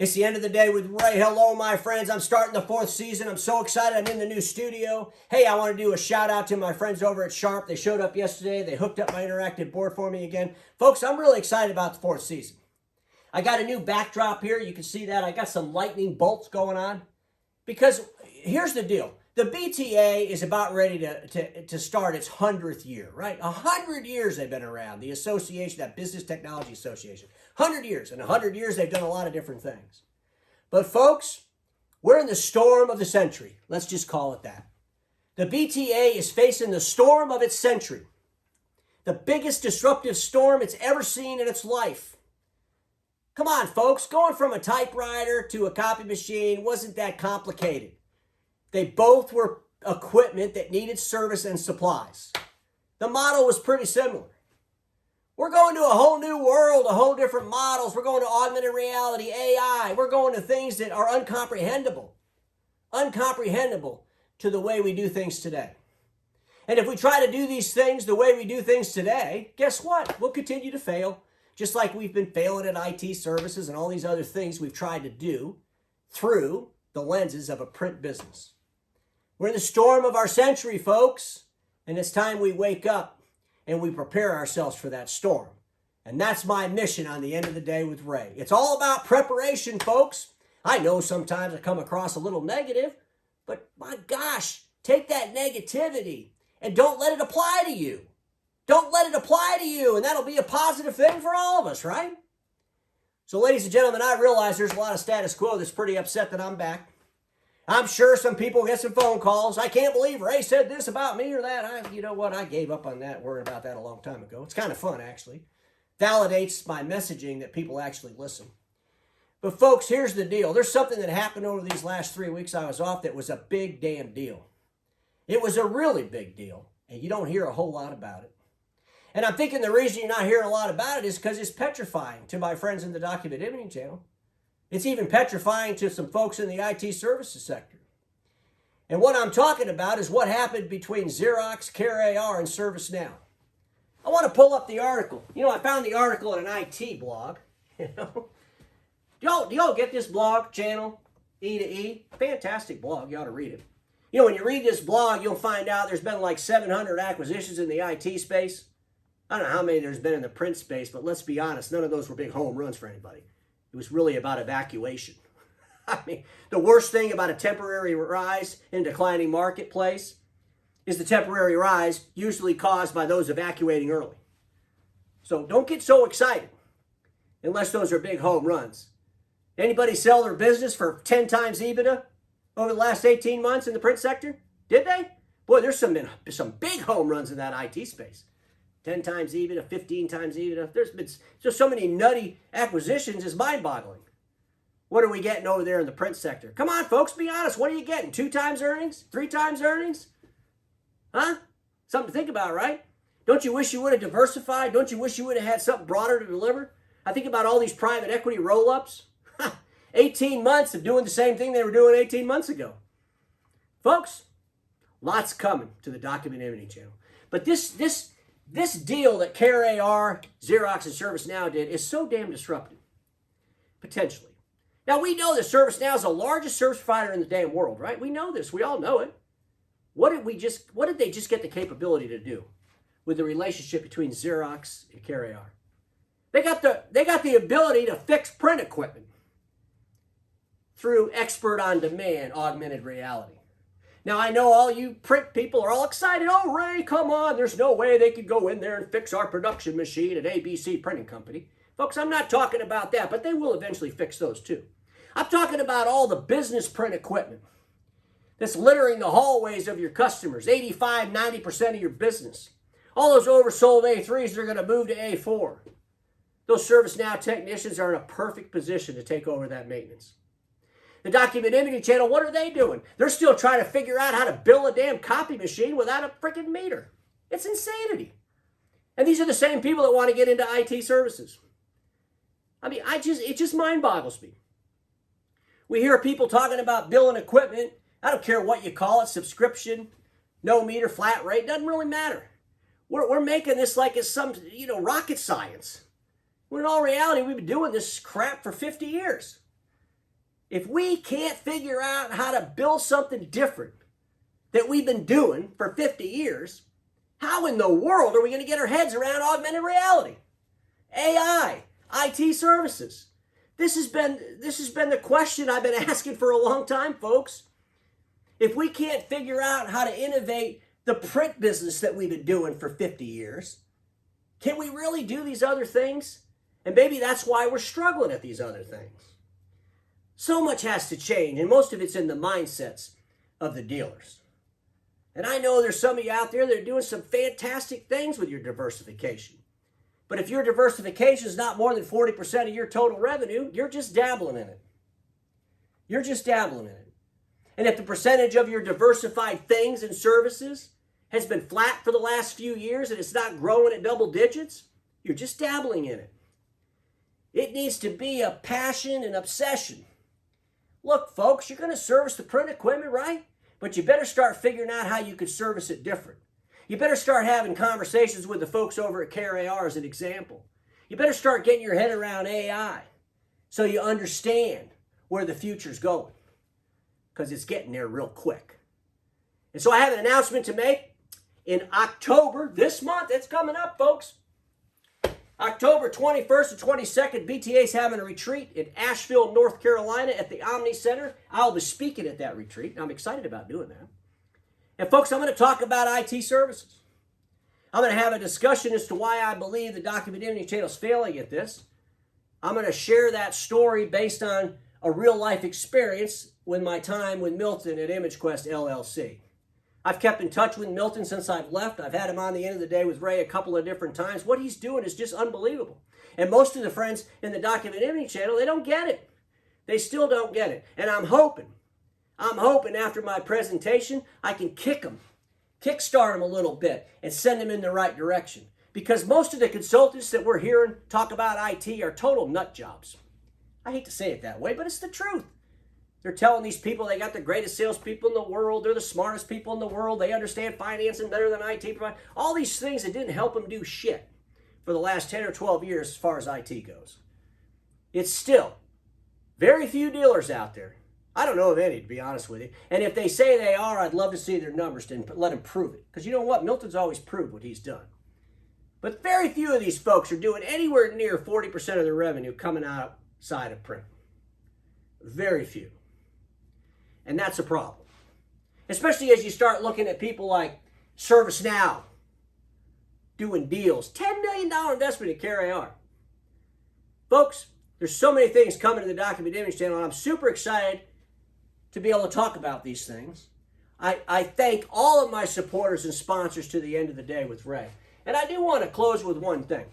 It's the end of the day with Ray. Hello, my friends. I'm starting the 4th season. I'm so excited. I'm in the new studio. Hey, I want to do a shout out to my friends over at Sharp. They showed up yesterday. They hooked up my interactive board for me again. Folks, I'm really excited about the 4th season. I got a new backdrop here. You can see that. I got some lightning bolts going on. Because here's the deal. The BTA is about ready to start its 100th year, right? 100 years they've been around, the association, that Business Technology Association. 100 years. In 100 years, they've done a lot of different things. But folks, we're in the storm of the century. Let's just call it that. The BTA is facing the storm of its century. The biggest disruptive storm it's ever seen in its life. Come on, folks. Going from a typewriter to a copy machine wasn't that complicated. They both were equipment that needed service and supplies. The model was pretty similar. We're going to a whole new world, a whole different models. We're going to augmented reality, AI. We're going to things that are uncomprehendable to the way we do things today. And if we try to do these things the way we do things today, guess what? We'll continue to fail, just like we've been failing at IT services and all these other things we've tried to do through the lenses of a print business. We're in the storm of our century, folks, and it's time we wake up and we prepare ourselves for that storm. And that's my mission on the end of the day with Ray. It's all about preparation, folks. I know sometimes I come across a little negative, but my gosh, take that negativity and don't let it apply to you. Don't let it apply to you, and that'll be a positive thing for all of us, right? So, ladies and gentlemen, I realize there's a lot of status quo that's pretty upset that I'm back. I'm sure some people get some phone calls. I can't believe Ray said this about me or that. You know what? I gave up on that, worrying about that a long time ago. It's kind of fun, actually. Validates my messaging that people actually listen. But folks, here's the deal. There's something that happened over these last 3 weeks I was off that was a big damn deal. It was a really big deal, and you don't hear a whole lot about it. And I'm thinking the reason you're not hearing a lot about it is because it's petrifying to my friends in the Document Imaging channel. It's even petrifying to some folks in the IT services sector. And what I'm talking about is what happened between Xerox, CareAR, and ServiceNow. I want to pull up the article. You know, I found the article in an IT blog. Do y'all get this blog channel, E to E? Fantastic blog. You ought to read it. You know, when you read this blog, you'll find out there's been like 700 acquisitions in the IT space. I don't know how many there's been in the print space, but let's be honest, none of those were big home runs for anybody. It was really about evacuation. I mean, the worst thing about a temporary rise in a declining marketplace is the temporary rise usually caused by those evacuating early. So don't get so excited unless those are big home runs. Anybody sell their business for 10 times EBITDA over the last 18 months in the print sector? Did they? Boy, there's some big home runs in that IT space. 10 times EBITDA, 15 times EBITDA. There's been just so many nutty acquisitions, it's mind-boggling. What are we getting over there in the print sector? Come on, folks, be honest. What are you getting? 2 times earnings? 3 times earnings? Huh? Something to think about, right? Don't you wish you would have diversified? Don't you wish you would have had something broader to deliver? I think about all these private equity roll-ups. 18 months of doing the same thing they were doing 18 months ago. Folks, lots coming to the Document Imaging channel. But this deal that CareAR, Xerox, and ServiceNow did is so damn disruptive, potentially. Now, we know that ServiceNow is the largest service provider in the damn world, right? We know this. We all know it. What did they just get the capability to do with the relationship between Xerox and CareAR? They got the ability to fix print equipment through expert on-demand augmented reality. Now, I know all you print people are all excited. Oh, Ray, come on. There's no way they could go in there and fix our production machine at ABC Printing Company. Folks, I'm not talking about that, but they will eventually fix those too. I'm talking about all the business print equipment that's littering the hallways of your customers, 85, 90% of your business. All those oversold A3s are going to move to A4. Those ServiceNow technicians are in a perfect position to take over that maintenance. The Document Imaging channel, what are they doing? They're still trying to figure out how to build a damn copy machine without a freaking meter. It's insanity. And these are the same people that want to get into IT services. I mean, it just mind boggles me. We hear people talking about billing equipment. I don't care what you call it, subscription, no meter, flat rate, doesn't really matter. We're making this like it's some, rocket science. When in all reality, we've been doing this crap for 50 years. If we can't figure out how to build something different that we've been doing for 50 years, how in the world are we going to get our heads around augmented reality, AI, IT services? This has been the question I've been asking for a long time, folks. If we can't figure out how to innovate the print business that we've been doing for 50 years, can we really do these other things? And maybe that's why we're struggling at these other things. So much has to change, and most of it's in the mindsets of the dealers. And I know there's some of you out there that are doing some fantastic things with your diversification. But if your diversification is not more than 40% of your total revenue, you're just dabbling in it. You're just dabbling in it. And if the percentage of your diversified things and services has been flat for the last few years and it's not growing at double digits, you're just dabbling in it. It needs to be a passion and obsession. Look, folks, you're going to service the print equipment, right? But you better start figuring out how you could service it different. You better start having conversations with the folks over at CareAR as an example. You better start getting your head around AI so you understand where the future's going, because it's getting there real quick. And so I have an announcement to make. In October, this month, it's coming up, folks. October 21st and 22nd, BTA's having a retreat in Asheville, North Carolina at the Omni Center. I'll be speaking at that retreat. I'm excited about doing that. And folks, I'm going to talk about IT services. I'm going to have a discussion as to why I believe the Document Imaging Channel is failing at this. I'm going to share that story based on a real-life experience with my time with Milton at ImageQuest LLC. I've kept in touch with Milton since I've left. I've had him on the end of the day with Ray a couple of different times. What he's doing is just unbelievable. And most of the friends in the Document Imaging Channel, they don't get it. They still don't get it. And I'm hoping after my presentation, I can kickstart them a little bit and send them in the right direction. Because most of the consultants that we're hearing talk about IT are total nut jobs. I hate to say it that way, but it's the truth. They're telling these people they got the greatest salespeople in the world. They're the smartest people in the world. They understand financing better than IT providers. All these things that didn't help them do shit for the last 10 or 12 years as far as IT goes. It's still very few dealers out there. I don't know of any, to be honest with you. And if they say they are, I'd love to see their numbers and let them prove it. Because you know what? Milton's always proved what he's done. But very few of these folks are doing anywhere near 40% of their revenue coming outside of print. Very few. And that's a problem. Especially as you start looking at people like ServiceNow doing deals. $10 million investment in CareAR. Folks, there's so many things coming to the Document Image Channel, and I'm super excited to be able to talk about these things. I thank all of my supporters and sponsors to the end of the day with Ray. And I do want to close with one thing.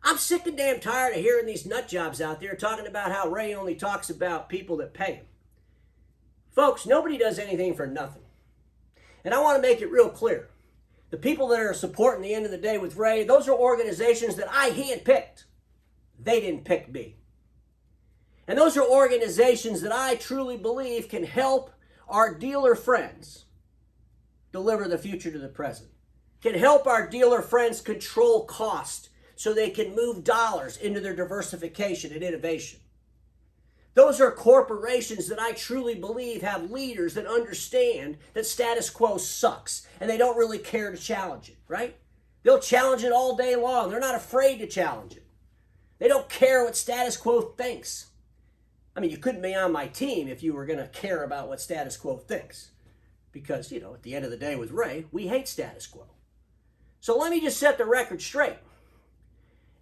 I'm sick and damn tired of hearing these nut jobs out there talking about how Ray only talks about people that pay him. Folks, nobody does anything for nothing. And I want to make it real clear. The people that are supporting the end of the day with Ray, those are organizations that I handpicked. They didn't pick me. And those are organizations that I truly believe can help our dealer friends deliver the future to the present. Can help our dealer friends control cost so they can move dollars into their diversification and innovation. Those are corporations that I truly believe have leaders that understand that status quo sucks and they don't really care to challenge it, right? They'll challenge it all day long. They're not afraid to challenge it. They don't care what status quo thinks. I mean, you couldn't be on my team if you were going to care about what status quo thinks. Because, at the end of the day with Ray, we hate status quo. So let me just set the record straight.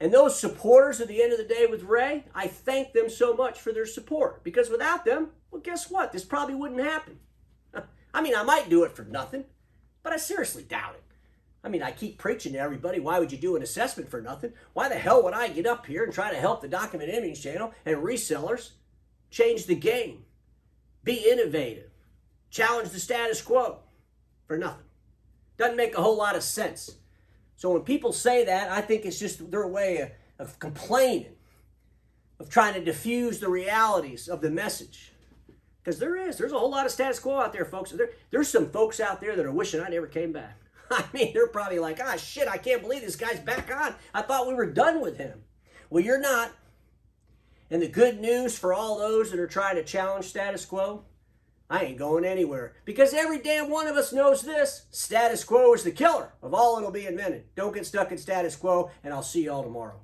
And those supporters at the end of the day with Ray, I thank them so much for their support. Because without them, well, guess what? This probably wouldn't happen. I mean, I might do it for nothing, but I seriously doubt it. I mean, I keep preaching to everybody, why would you do an assessment for nothing? Why the hell would I get up here and try to help the Document Imaging Channel and resellers change the game, be innovative, challenge the status quo for nothing? Doesn't make a whole lot of sense. So when people say that, I think it's just their way of complaining, of trying to diffuse the realities of the message. Because there's a whole lot of status quo out there, folks. There's some folks out there that are wishing I never came back. I mean, they're probably like, shit, I can't believe this guy's back on. I thought we were done with him. Well, you're not. And the good news for all those that are trying to challenge status quo, I ain't going anywhere. Because every damn one of us knows this. Status quo is the killer of all that'll be invented. Don't get stuck in status quo, and I'll see y'all tomorrow.